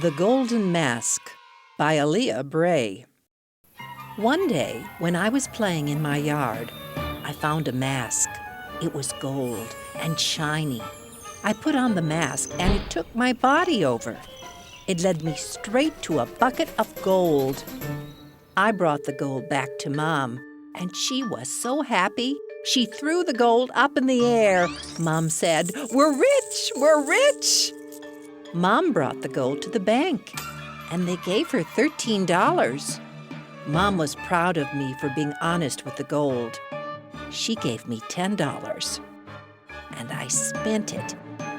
The Golden Mask by Aaliyah Bray. One day, when I was playing in my yard, I found a mask. It was gold and shiny. I put on the mask and it took my body over. It led me straight to a bucket of gold. I brought the gold back to Mom, and she was so happy. She threw the gold up in the air. Mom said, "We're rich! We're rich!" Mom brought the gold to the bank, and they gave her $13. Mom was proud of me for being honest with the gold. She gave me $10, and I spent it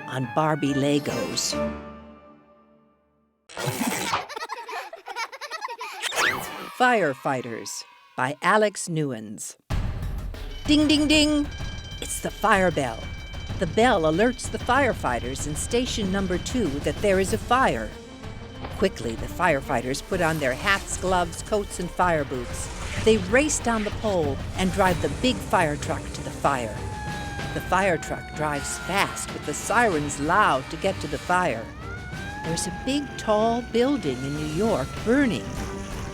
on Barbie Legos. Firefighters by Alex Newens. Ding, ding, ding! It's the fire bell. The bell alerts the firefighters in station number 2 that there is a fire. Quickly, the firefighters put on their hats, gloves, coats, and fire boots. They race down the pole and drive the big fire truck to the fire. The fire truck drives fast with the sirens loud to get to the fire. There's a big, tall building in New York burning.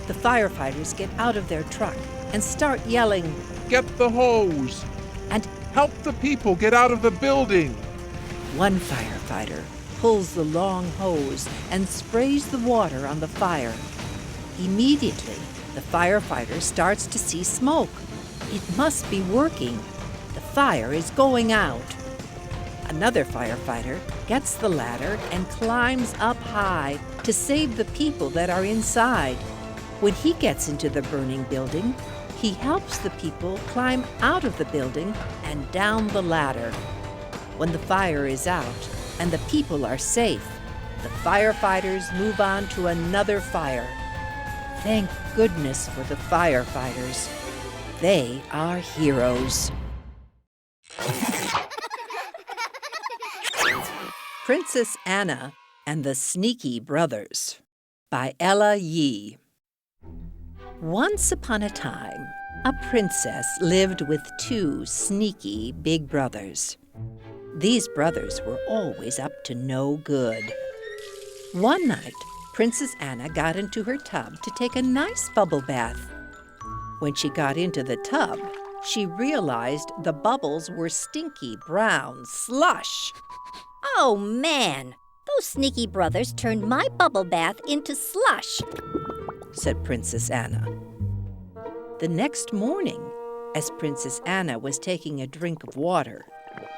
The firefighters get out of their truck and start yelling, "Get the hose! And help the people get out of the building!" One firefighter pulls the long hose and sprays the water on the fire. Immediately, the firefighter starts to see smoke. It must be working. The fire is going out. Another firefighter gets the ladder and climbs up high to save the people that are inside. When he gets into the burning building, he helps the people climb out of the building and down the ladder. When the fire is out and the people are safe, the firefighters move on to another fire. Thank goodness for the firefighters. They are heroes. Princess Anna and the Sneaky Brothers by Ella Yee. Once upon a time, a princess lived with 2 sneaky big brothers. These brothers were always up to no good. One night, Princess Anna got into her tub to take a nice bubble bath. When she got into the tub, she realized the bubbles were stinky brown slush. Oh, man! Those sneaky brothers turned my bubble bath into slush, said Princess Anna. The next morning, as Princess Anna was taking a drink of water,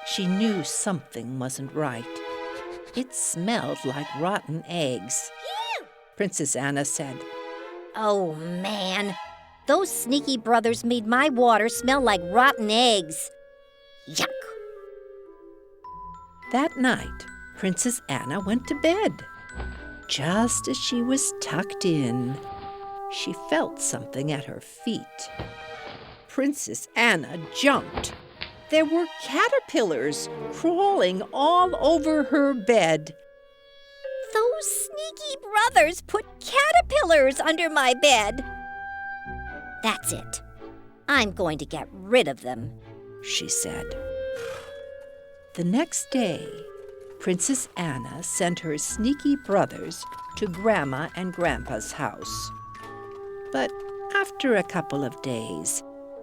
she knew something wasn't right. It smelled like rotten eggs. Princess Anna said, "Oh, man! Those sneaky brothers made my water smell like rotten eggs. Yuck!" That night, Princess Anna went to bed. Just as she was tucked in, she felt something at her feet. Princess Anna jumped. There were caterpillars crawling all over her bed. Those sneaky brothers put caterpillars under my bed. That's it. I'm going to get rid of them, she said. The next day, Princess Anna sent her sneaky brothers to Grandma and Grandpa's house. But after a couple of days,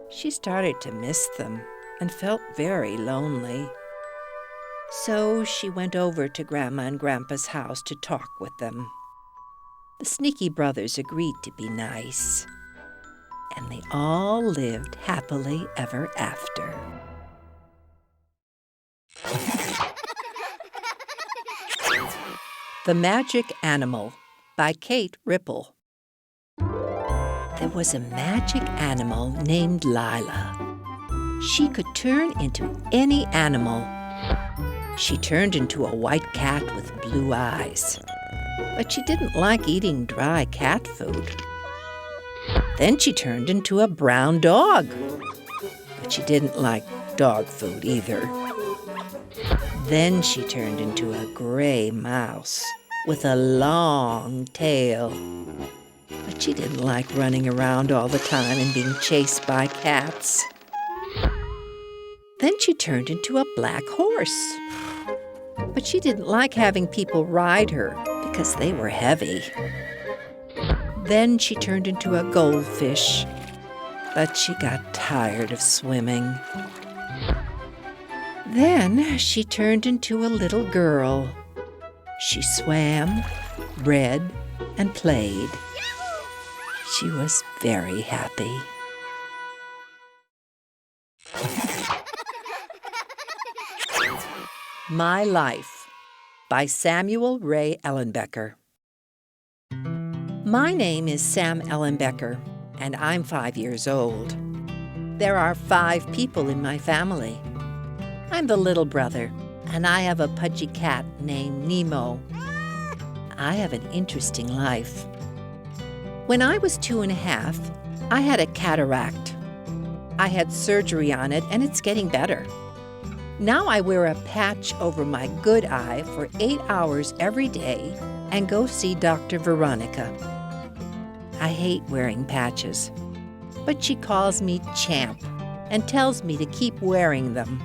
she started to miss them and felt very lonely. So she went over to Grandma and Grandpa's house to talk with them. The sneaky brothers agreed to be nice, and they all lived happily ever after. The Magic Animal by Kate Ripple. There was a magic animal named Lila. She could turn into any animal. She turned into a white cat with blue eyes, but she didn't like eating dry cat food. Then she turned into a brown dog, but she didn't like dog food either. Then she turned into a gray mouse with a long tail, but she didn't like running around all the time and being chased by cats. Then she turned into a black horse, but she didn't like having people ride her because they were heavy. Then she turned into a goldfish, but she got tired of swimming. Then she turned into a little girl. She swam, read, and played. She was very happy. My Life by Samuel Ray Ellen Becker. My name is Sam Ellen Becker, and I'm 5 years old. There are 5 people in my family. I'm the little brother, and I have a pudgy cat named Nemo. I have an interesting life. When I was 2.5, I had a cataract. I had surgery on it, and it's getting better. Now I wear a patch over my good eye for 8 hours every day and go see Dr. Veronica. I hate wearing patches, but she calls me Champ and tells me to keep wearing them.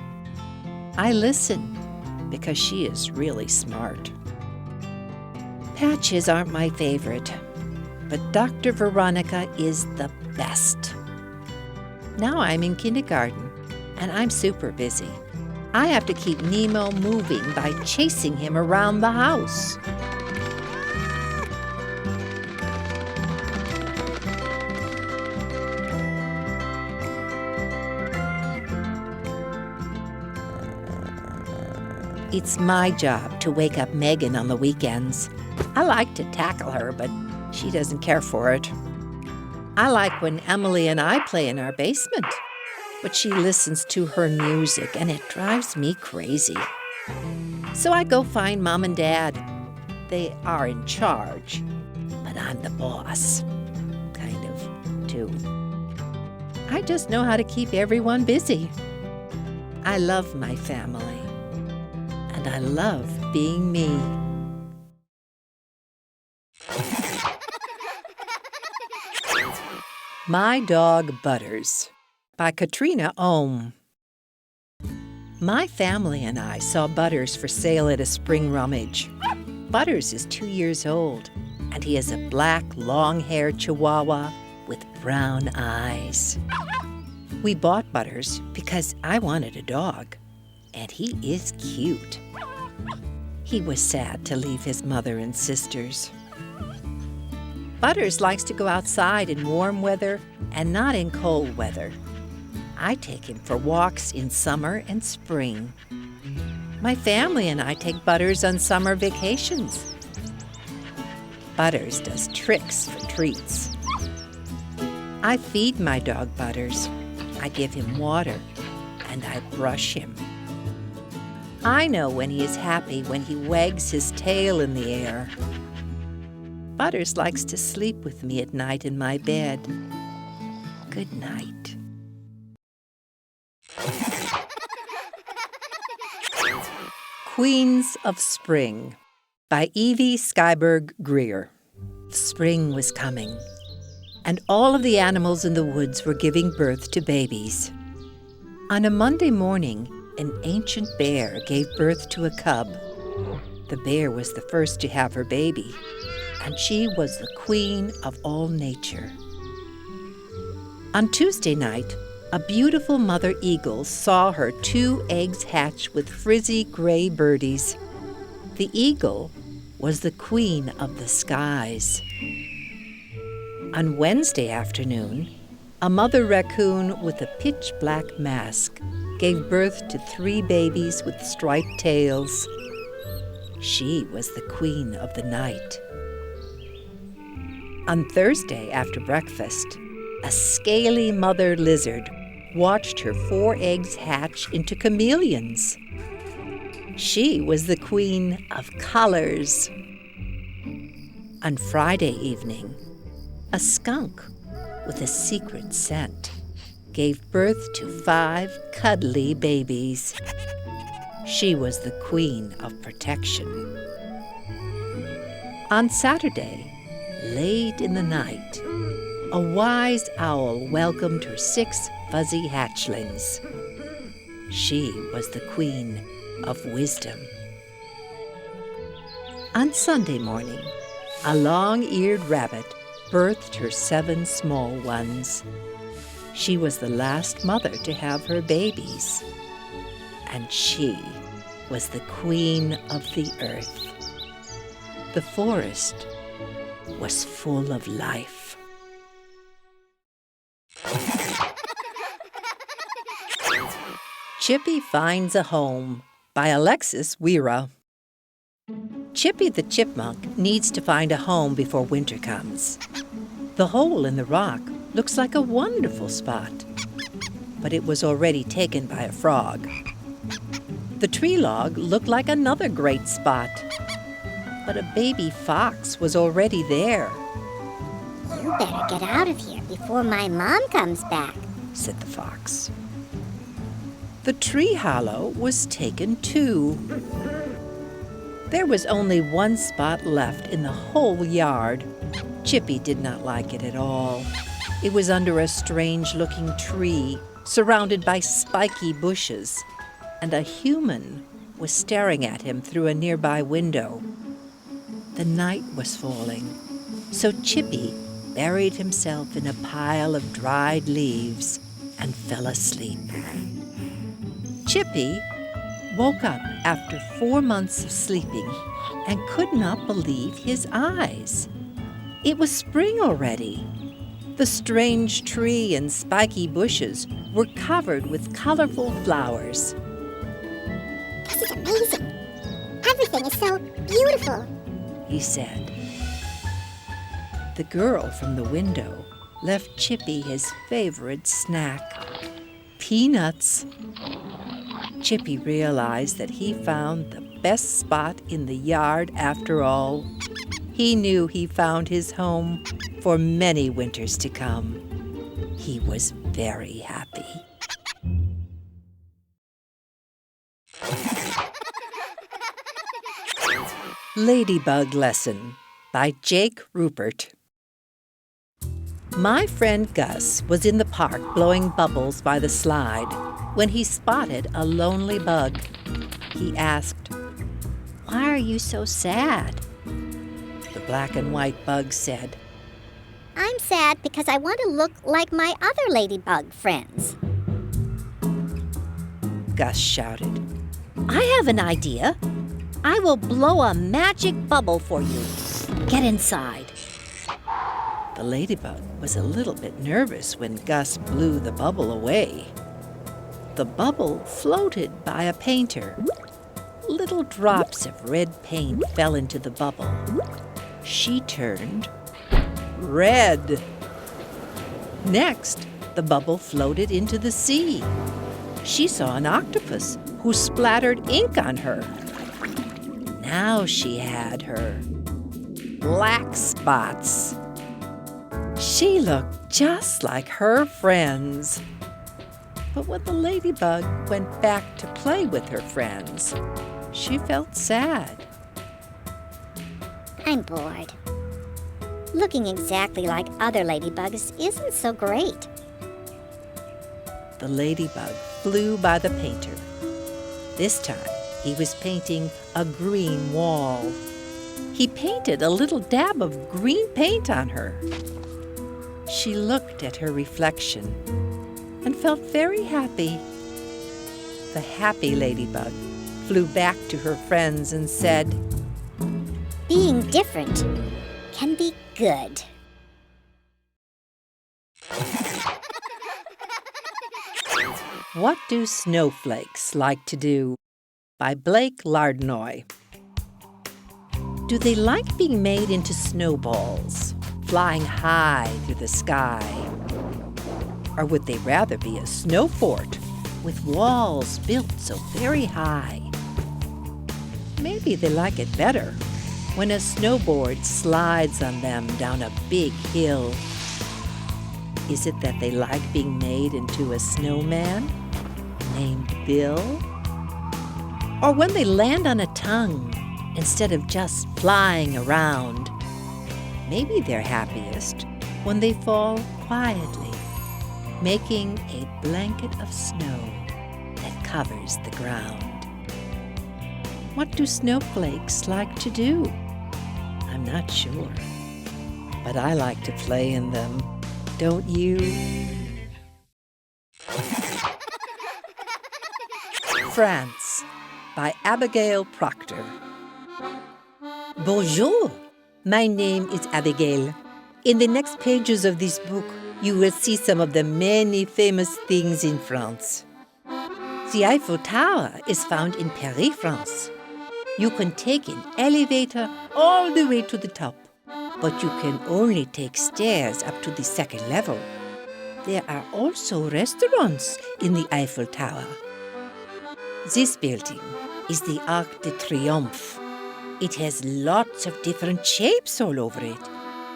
I listen because she is really smart. Patches aren't my favorite, but Dr. Veronica is the best. Now I'm in kindergarten, and I'm super busy. I have to keep Nemo moving by chasing him around the house. It's my job to wake up Megan on the weekends. I like to tackle her, but she doesn't care for it. I like when Emily and I play in our basement, but she listens to her music and it drives me crazy. So I go find Mom and Dad. They are in charge, but I'm the boss, kind of, too. I just know how to keep everyone busy. I love my family, and I love being me. My Dog Butters by Katrina Ohm. My family and I saw Butters for sale at a spring rummage. Butters is 2 years old, and he is a black, long-haired Chihuahua with brown eyes. We bought Butters because I wanted a dog, and he is cute. He was sad to leave his mother and sisters. Butters likes to go outside in warm weather and not in cold weather. I take him for walks in summer and spring. My family and I take Butters on summer vacations. Butters does tricks for treats. I feed my dog Butters. I give him water, and I brush him. I know when he is happy when he wags his tail in the air. Butters likes to sleep with me at night in my bed. Good night. Queens of Spring by Evie Skyberg Greer. Spring was coming, and all of the animals in the woods were giving birth to babies. On a Monday morning, an ancient bear gave birth to a cub. The bear was the first to have her baby, and she was the queen of all nature. On Tuesday night, a beautiful mother eagle saw her 2 eggs hatch with frizzy gray birdies. The eagle was the queen of the skies. On Wednesday afternoon, a mother raccoon with a pitch-black mask gave birth to 3 babies with striped tails. She was the queen of the night. On Thursday after breakfast, a scaly mother lizard watched her 4 eggs hatch into chameleons. She was the queen of colors. On Friday evening, a skunk with a secret scent gave birth to 5 cuddly babies. She was the queen of protection. On Saturday, late in the night, a wise owl welcomed her 6 fuzzy hatchlings. She was the queen of wisdom. On Sunday morning, a long-eared rabbit birthed her 7 small ones. She was the last mother to have her babies, and she was the queen of the earth. The forest was full of life. Chippie Finds a Home by Alexis Weira. Chippie the chipmunk needs to find a home before winter comes. The hole in the rock looks like a wonderful spot, but it was already taken by a frog. The tree log looked like another great spot, but a baby fox was already there. You better get out of here before my mom comes back, said the fox. The tree hollow was taken too. There was only one spot left in the whole yard. Chippie did not like it at all. It was under a strange-looking tree, surrounded by spiky bushes, and a human was staring at him through a nearby window. The night was falling, so Chippie buried himself in a pile of dried leaves and fell asleep. Chippie woke up after 4 months of sleeping and could not believe his eyes. It was spring already. The strange tree and spiky bushes were covered with colorful flowers. This is amazing. Everything is so beautiful, he said. The girl from the window left Chippie his favorite snack, peanuts. Chippie realized that he found the best spot in the yard after all. He knew he found his home for many winters to come. He was very happy. Ladybug Lesson by Jake Rupert. My friend Gus was in the park blowing bubbles by the slide when he spotted a lonely bug. He asked, "Why are you so sad?" The black and white bug said, I'm sad because I want to look like my other ladybug friends. Gus shouted. I have an idea. I will blow a magic bubble for you. Get inside. The ladybug was a little bit nervous when Gus blew the bubble away. The bubble floated by a painter. Little drops of red paint fell into the bubble. She turned red. Next, the bubble floated into the sea. She saw an octopus who splattered ink on her. Now she had her black spots. She looked just like her friends. But when the ladybug went back to play with her friends, she felt sad. I'm bored. Looking exactly like other ladybugs isn't so great. The ladybug flew by the painter. This time, he was painting a green wall. He painted a little dab of green paint on her. She looked at her reflection and felt very happy. The happy ladybug flew back to her friends and said, Being different can be good. What Do Snowflakes Like to Do? By Blake Lardnoy. Do they like being made into snowballs, flying high through the sky? Or would they rather be a snow fort with walls built so very high? Maybe they like it better when a snowboard slides on them down a big hill. Is it that they like being made into a snowman named Bill? Or when they land on a tongue instead of just flying around? Maybe they're happiest when they fall quietly, making a blanket of snow that covers the ground. What do snowflakes like to do? I'm not sure. But I like to play in them. Don't you? France by Abigail Proctor. Bonjour. My name is Abigail. In the next pages of this book, you will see some of the many famous things in France. The Eiffel Tower is found in Paris, France. You can take an elevator all the way to the top, but you can only take stairs up to the second level. There are also restaurants in the Eiffel Tower. This building is the Arc de Triomphe. It has lots of different shapes all over it.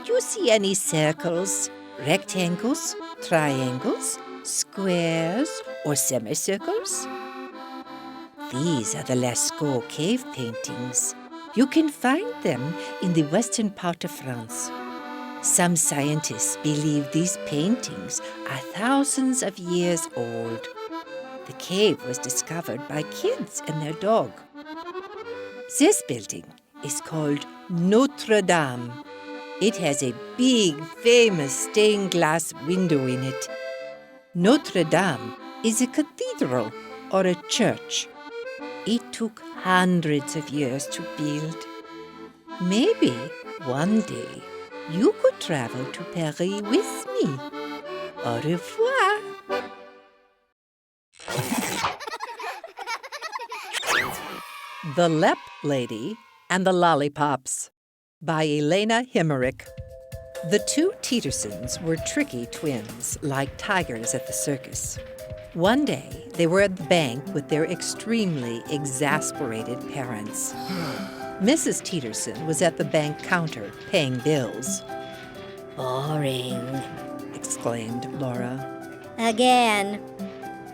Do you see any circles, rectangles, triangles, squares, or semicircles? These are the Lascaux cave paintings. You can find them in the western part of France. Some scientists believe these paintings are thousands of years old. The cave was discovered by kids and their dog. This building is called Notre Dame. It has a big, famous stained glass window in it. Notre Dame is a cathedral or a church. It took hundreds of years to build. Maybe one day you could travel to Paris with me. Au revoir. The Lep Lady and the Lollipops by Elena Himmerich. The two Teetersons were tricky twins, like tigers at the circus. One day, they were at the bank with their extremely exasperated parents. Mrs. Teeterson was at the bank counter paying bills. Boring, Exclaimed Laura. again.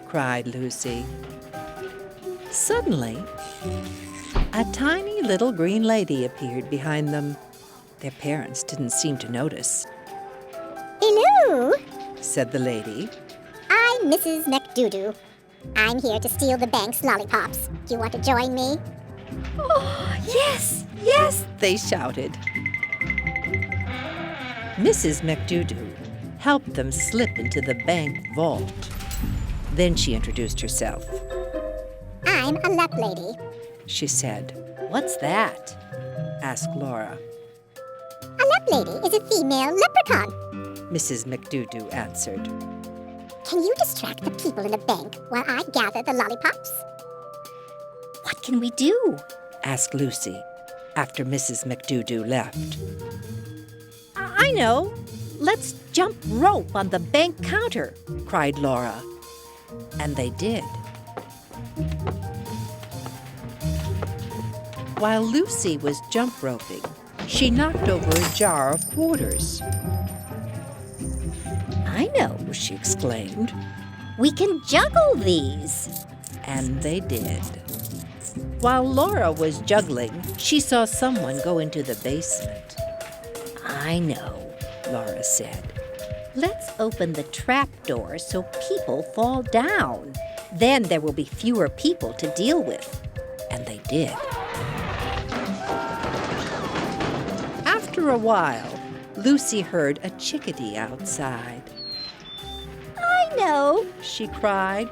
Cried Lucy. Suddenly, a tiny little green lady appeared behind them. Their parents didn't seem to notice. Hello, Said the lady. I'm Mrs. McDoodoo. I'm here to steal the bank's lollipops. Do you want to join me? Oh, yes, yes, they shouted. Mrs. McDoodoo helped them slip into the bank vault. Then she introduced herself. I'm a lep lady. She said, "What's that?" asked Laura. A lep lady is a female leprechaun. Mrs. McDoodoo answered. Can you distract the people in the bank while I gather the lollipops? What can we do? Asked Lucy after Mrs. McDoodoo left. I know. Let's jump rope on the bank counter. Cried Laura. And they did. While Lucy was jump roping, she knocked over a jar of quarters. "I know," she exclaimed. We can juggle these. And they did. While Laura was juggling, she saw someone go into the basement. I know, Laura said. Let's open the trap door so people fall down. Then there will be fewer people to deal with. And they did. After a while, Lucy heard a chickadee outside. I know, She cried.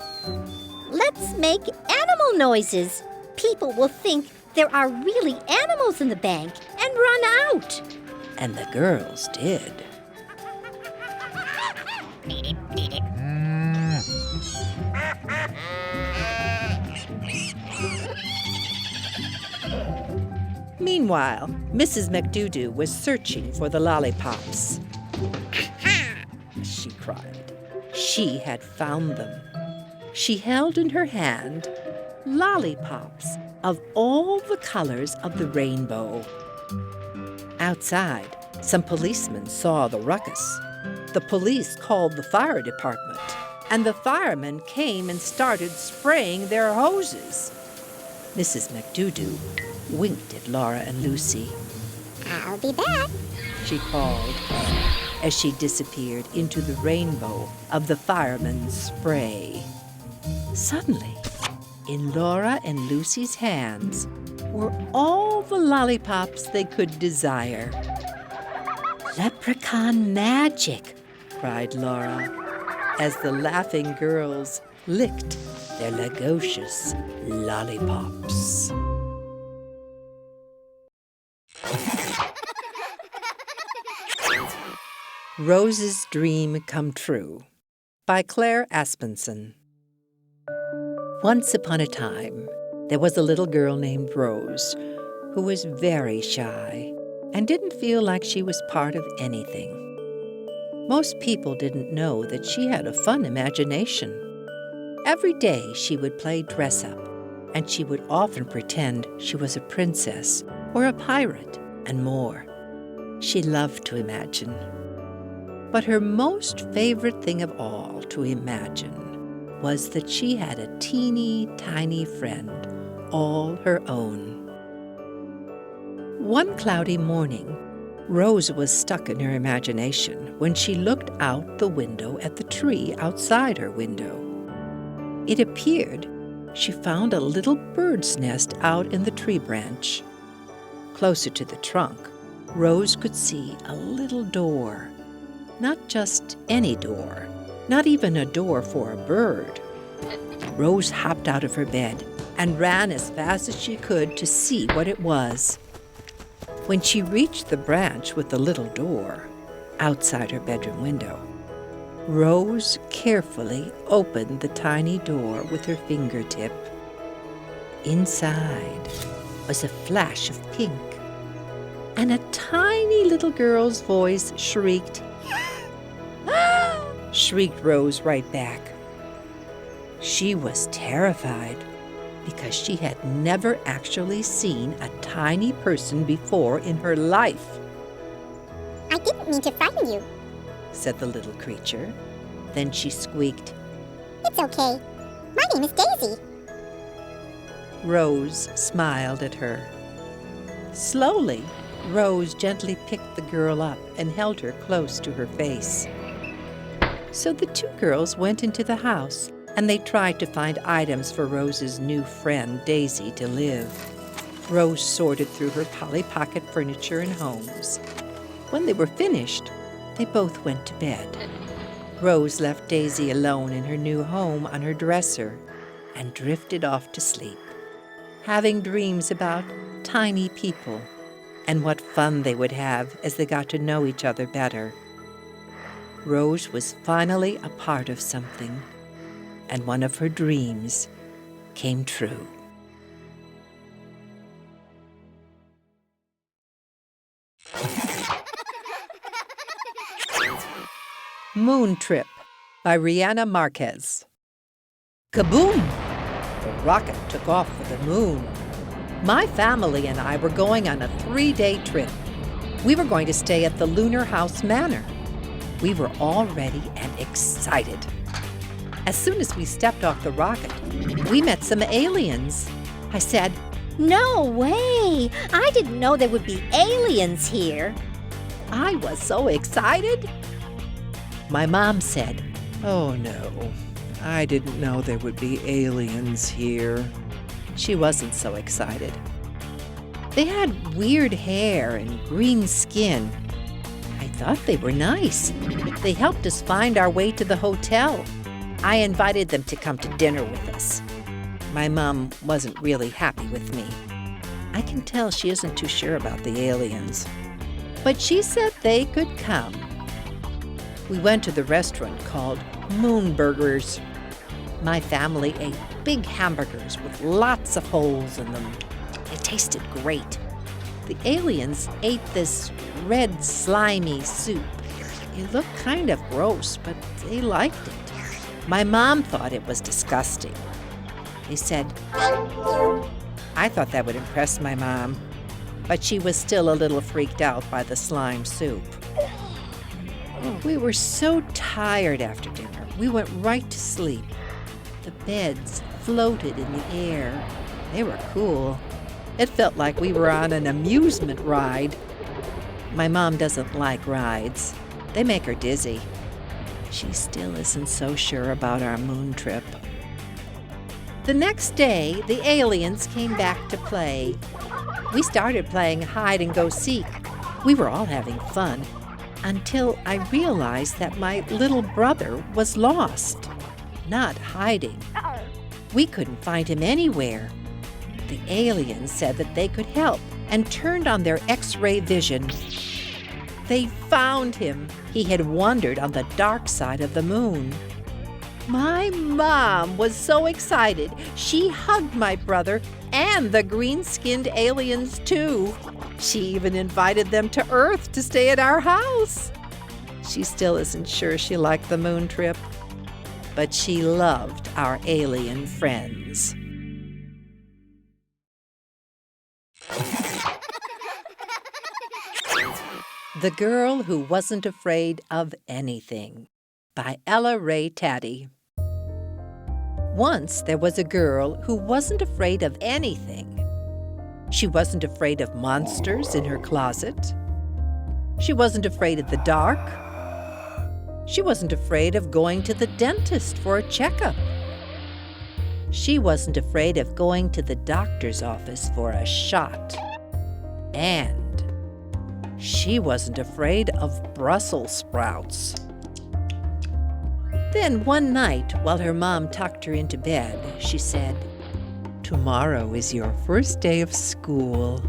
let's make animal noises. People will think there are really animals in the bank and run out. And the girls did. Meanwhile, Mrs. McDoodoo was searching for the lollipops. She cried. She had found them. She held in her hand lollipops of all the colors of the rainbow. Outside, some policemen saw the ruckus. The police called the fire department, and the firemen came and started spraying their hoses. Mrs. McDoodoo winked at Laura and Lucy. I'll be back. She called as she disappeared into the rainbow of the firemen's spray. Suddenly, in Laura and Lucy's hands, were all the lollipops they could desire. "Leprechaun magic!" cried Laura, as the laughing girls licked their logocious lollipops. Rose's Dream Come True by Claire Aspenson. Once upon a time, there was a little girl named Rose who was very shy and didn't feel like she was part of anything. Most people didn't know that she had a fun imagination. Every day she would play dress-up, and she would often pretend she was a princess or a pirate and more. She loved to imagine. But her most favorite thing of all to imagine was that she had a teeny tiny friend all her own. One cloudy morning, Rose was stuck in her imagination when she looked out the window at the tree outside her window. It appeared she found a little bird's nest out in the tree branch. Closer to the trunk, Rose could see a little door. Not just any door, not even a door for a bird. Rose hopped out of her bed and ran as fast as she could to see what it was. When she reached the branch with the little door outside her bedroom window, Rose carefully opened the tiny door with her fingertip. Inside was a flash of pink, and a tiny little girl's voice shrieked, "Ah!" Shrieked Rose right back. She was terrified because she had never actually seen a tiny person before in her life. I didn't mean to frighten you. Said the little creature. Then she squeaked, It's okay. My name is Daisy. Rose smiled at her. Slowly, Rose gently picked the girl up and held her close to her face. So the two girls went into the house, and they tried to find items for Rose's new friend, Daisy, to live. Rose sorted through her Polly Pocket furniture and homes. When they were finished, they both went to bed. Rose left Daisy alone in her new home on her dresser and drifted off to sleep, having dreams about tiny people and what fun they would have as they got to know each other better. Rose was finally a part of something, and one of her dreams came true. Moon Trip by Rihanna Marquez. Kaboom! The rocket took off for the moon. My family and I were going on a 3-day trip. We were going to stay at the Lunar House Manor. We were all ready and excited. As soon as we stepped off the rocket, we met some aliens. I said, No way! I didn't know there would be aliens here. I was so excited. My mom said, Oh no, I didn't know there would be aliens here. She wasn't so excited. They had weird hair and green skin. I thought they were nice. They helped us find our way to the hotel. I invited them to come to dinner with us. My mom wasn't really happy with me. I can tell she isn't too sure about the aliens. But she said they could come. We went to the restaurant called Moon Burgers. My family ate big hamburgers with lots of holes in them. They tasted great. The aliens ate this red, slimy soup. It looked kind of gross, but they liked it. My mom thought it was disgusting. They said, I thought that would impress my mom, but she was still a little freaked out by the slime soup. We were so tired after dinner, we went right to sleep. The beds floated in the air. They were cool. It felt like we were on an amusement ride. My mom doesn't like rides. They make her dizzy. She still isn't so sure about our moon trip. The next day, the aliens came back to play. We started playing hide and go seek. We were all having fun until I realized that my little brother was lost, not hiding. We couldn't find him anywhere. The aliens said that they could help and turned on their X-ray vision. They found him. He had wandered on the dark side of the moon. My mom was so excited. She hugged my brother and the green-skinned aliens, too. She even invited them to Earth to stay at our house. She still isn't sure she liked the moon trip, but she loved our alien friends. The Girl Who Wasn't Afraid of Anything by Ella Ray Taddy. Once there was a girl who wasn't afraid of anything. She wasn't afraid of monsters in her closet. She wasn't afraid of the dark. She wasn't afraid of going to the dentist for a checkup. She wasn't afraid of going to the doctor's office for a shot. And she wasn't afraid of Brussels sprouts. Then one night, while her mom tucked her into bed, she said, "Tomorrow is your first day of school."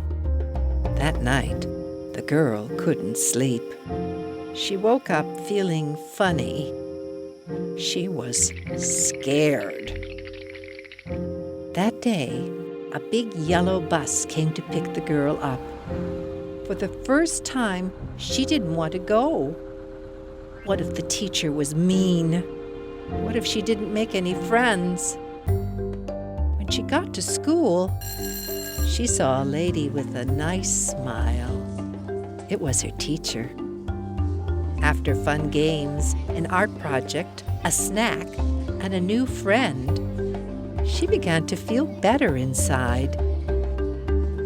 That night, the girl couldn't sleep. She woke up feeling funny. She was scared. That day, a big yellow bus came to pick the girl up. For the first time, she didn't want to go. What if the teacher was mean? What if she didn't make any friends? When she got to school, she saw a lady with a nice smile. It was her teacher. After fun games, an art project, a snack, and a new friend, she began to feel better inside.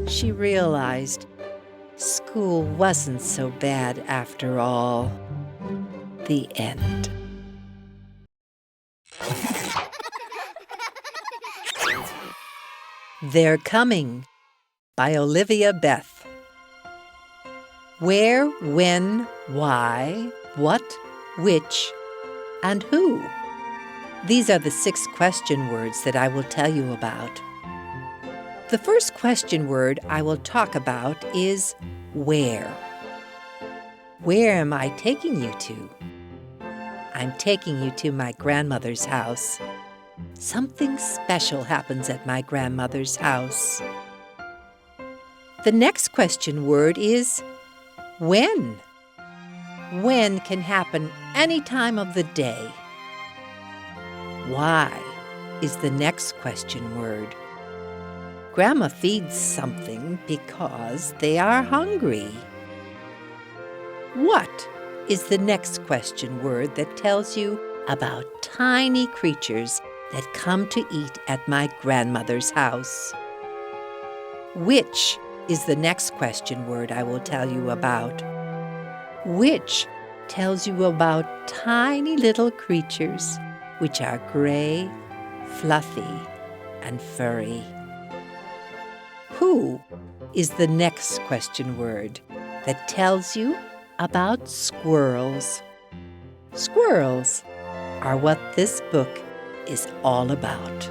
She realized school wasn't so bad after all. The end. Theyre Coming by Olivia Beth. Where, when, why, what, which, and who? These are the 6 question words that I will tell you about. The first question word I will talk about is where. Where am I taking you to? I'm taking you to my grandmother's house. Something special happens at my grandmother's house. The next question word is when. When can happen any time of the day. Why is the next question word. Grandma feeds something because they are hungry. What is the next question word that tells you about tiny creatures that come to eat at my grandmother's house? Which is the next question word I will tell you about. Which tells you about tiny little creatures which are gray, fluffy, and furry. Who is the next question word that tells you about squirrels. Squirrels are what this book is all about.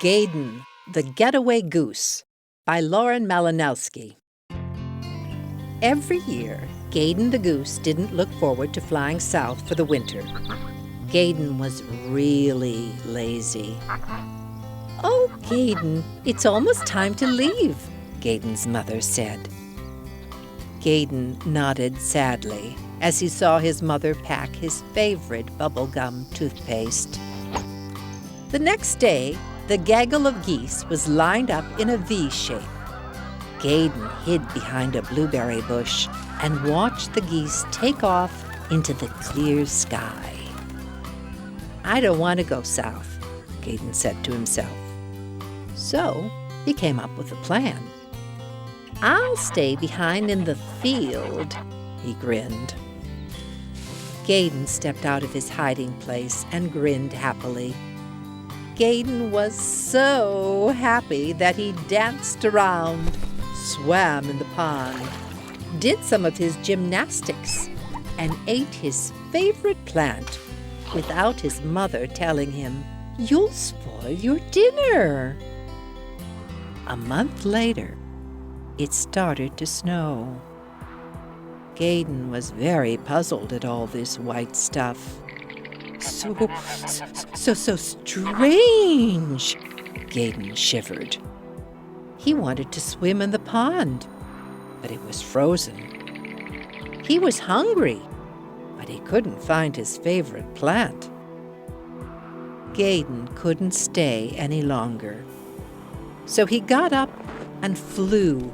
Gaiden, the Getaway Goose by Lauren Malinowski. Every year, Gaiden the goose didn't look forward to flying south for the winter. Gaiden was really lazy. "Oh, Gaiden, it's almost time to leave," Gaiden's mother said. Gaiden nodded sadly as he saw his mother pack his favorite bubblegum toothpaste. The next day, the gaggle of geese was lined up in a V shape. Gaiden hid behind a blueberry bush and watched the geese take off into the clear sky. "I don't want to go south," Gaiden said to himself. So he came up with a plan. "I'll stay behind in the field," he grinned. Gaiden stepped out of his hiding place and grinned happily. Gaiden was so happy that he danced around, swam in the pond, did some of his gymnastics, and ate his favorite plant without his mother telling him, "You'll spoil your dinner." A month later, it started to snow. Gaiden was very puzzled at all this white stuff. So strange, Gaiden shivered. He wanted to swim in the pond, but it was frozen. He was hungry, but he couldn't find his favorite plant. Gaiden couldn't stay any longer, so he got up and flew.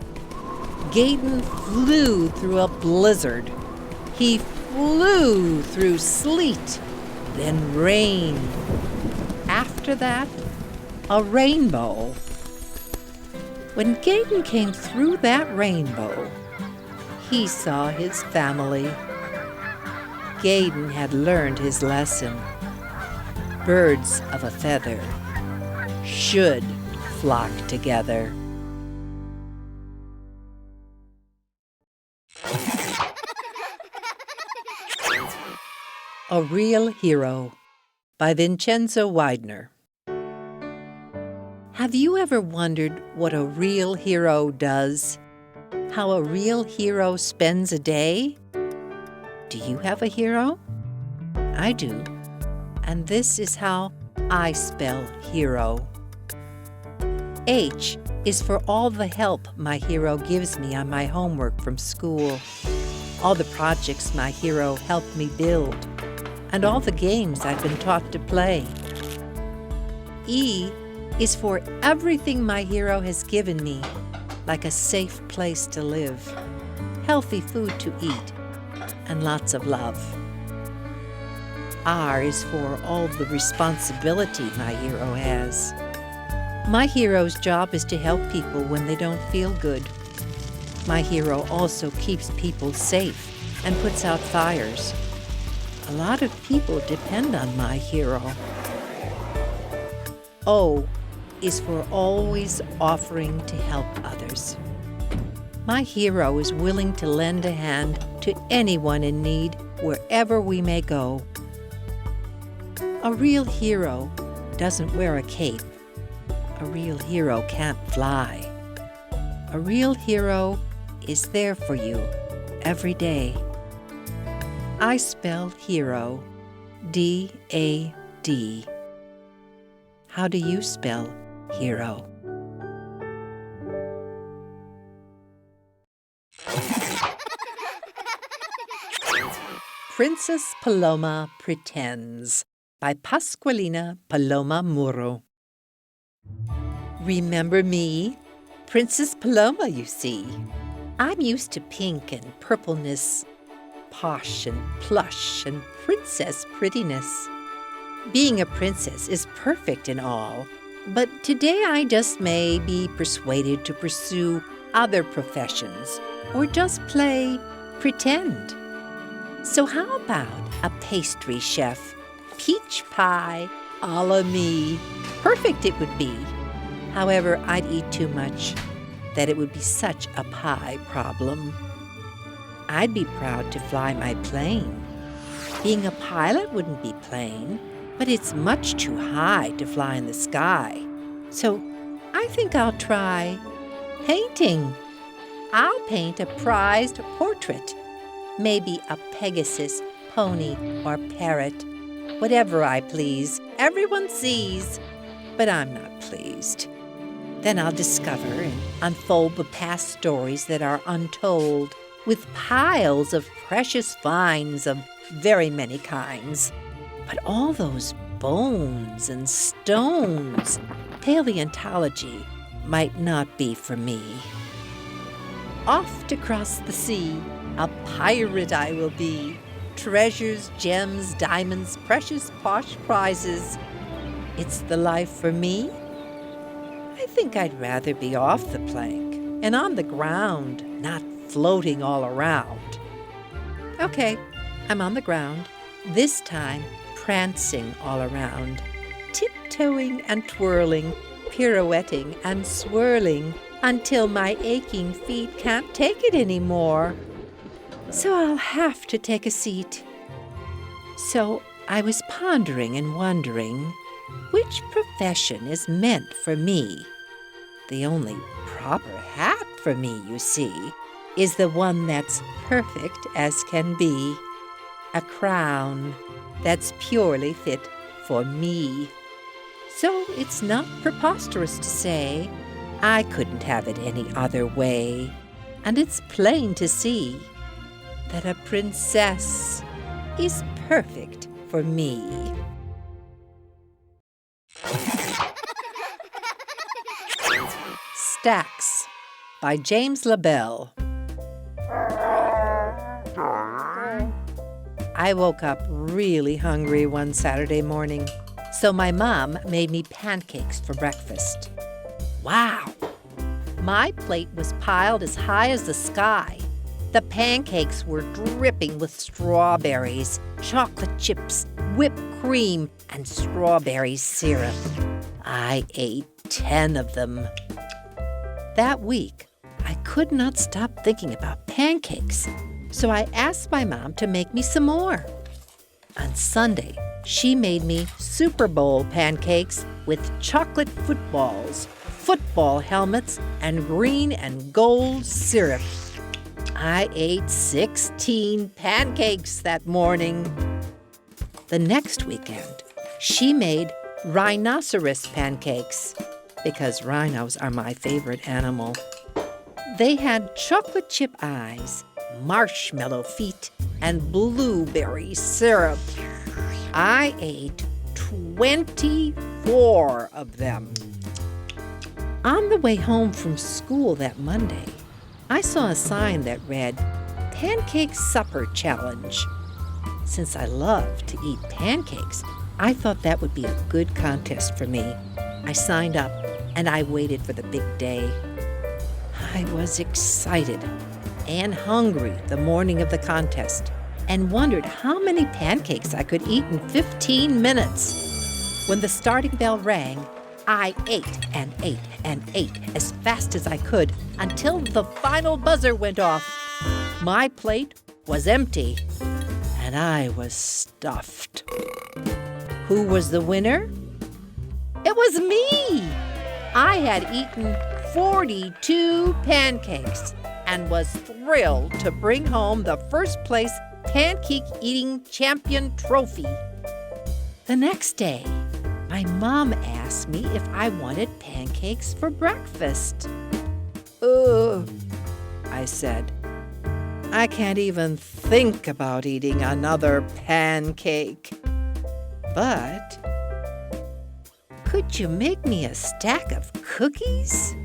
Gaiden flew through a blizzard. He flew through sleet, then rain. After that, a rainbow. When Gaiden came through that rainbow, he saw his family. Gaiden had learned his lesson. Birds of a feather should flock together. A Real Hero by Vincenzo Widener. Have you ever wondered what a real hero does? How a real hero spends a day? Do you have a hero? I do. And this is how I spell hero. H is for all the help my hero gives me on my homework from school, all the projects my hero helped me build, and all the games I've been taught to play. E is for everything my hero has given me, like a safe place to live, healthy food to eat, and lots of love. R is for all the responsibility my hero has. My hero's job is to help people when they don't feel good. My hero also keeps people safe and puts out fires. A lot of people depend on my hero. O is for always offering to help others. My hero is willing to lend a hand to anyone in need wherever we may go. A real hero doesn't wear a cape. A real hero can't fly. A real hero is there for you every day. I spell hero, D-A-D. How do you spell hero? Princess Paloma Pretends by Pasqualina Paloma Muro. Remember me? Princess Paloma, you see. I'm used to pink and purpleness, posh and plush and princess prettiness. Being a princess is perfect and all, but today I just may be persuaded to pursue other professions or just play pretend. So how about a pastry chef, peach pie, a la me? Perfect it would be. However, I'd eat too much, that it would be such a pie problem. I'd be proud to fly my plane. Being a pilot wouldn't be plain, but it's much too high to fly in the sky. So I think I'll try painting. I'll paint a prized portrait, maybe a Pegasus, pony, or parrot. Whatever I please, everyone sees, but I'm not pleased. Then I'll discover and unfold the past stories that are untold, with piles of precious finds of very many kinds. But all those bones and stones, paleontology might not be for me. Off to cross the sea, a pirate I will be. Treasures, gems, diamonds, precious posh prizes. It's the life for me. I think I'd rather be off the plank and on the ground, not floating all around. Okay, I'm on the ground, this time prancing all around, tiptoeing and twirling, pirouetting and swirling, until my aching feet can't take it anymore. So I'll have to take a seat. So I was pondering and wondering, which profession is meant for me? The only proper hat for me, you see, is the one that's perfect as can be. A crown that's purely fit for me. So it's not preposterous to say I couldn't have it any other way. And it's plain to see that a princess is perfect for me. Stacks by James LaBelle. I woke up really hungry one Saturday morning, so my mom made me pancakes for breakfast. Wow! My plate was piled as high as the sky. The pancakes were dripping with strawberries, chocolate chips, whipped cream, and strawberry syrup. I ate 10 of them. That week, I could not stop thinking about pancakes, so I asked my mom to make me some more. On Sunday, she made me Super Bowl pancakes with chocolate footballs, football helmets, and green and gold syrup. I ate 16 pancakes that morning. The next weekend, she made rhinoceros pancakes, because rhinos are my favorite animal. They had chocolate chip eyes, marshmallow feet, and blueberry syrup. I ate 24 of them. On the way home from school that Monday, I saw a sign that read, Pancake Supper Challenge. Since I love to eat pancakes, I thought that would be a good contest for me. I signed up and I waited for the big day. I was excited and hungry the morning of the contest and wondered how many pancakes I could eat in 15 minutes. When the starting bell rang, I ate and ate and ate as fast as I could until the final buzzer went off. My plate was empty, and I was stuffed. Who was the winner? It was me! I had eaten 42 pancakes and was thrilled to bring home the first place pancake eating champion trophy. The next day, my mom asked me if I wanted pancakes for breakfast. Ugh, I said. I can't even think about eating another pancake. But could you make me a stack of cookies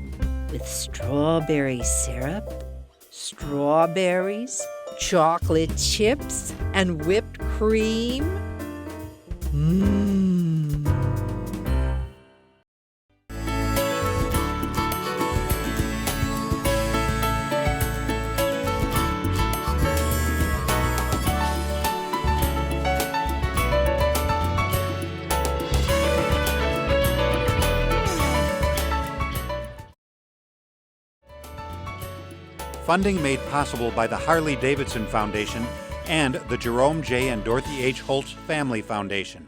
with strawberry syrup, strawberries, chocolate chips, and whipped cream? Mmm. Funding made possible by the Harley-Davidson Foundation and the Jerome J. and Dorothy H. Holtz Family Foundation.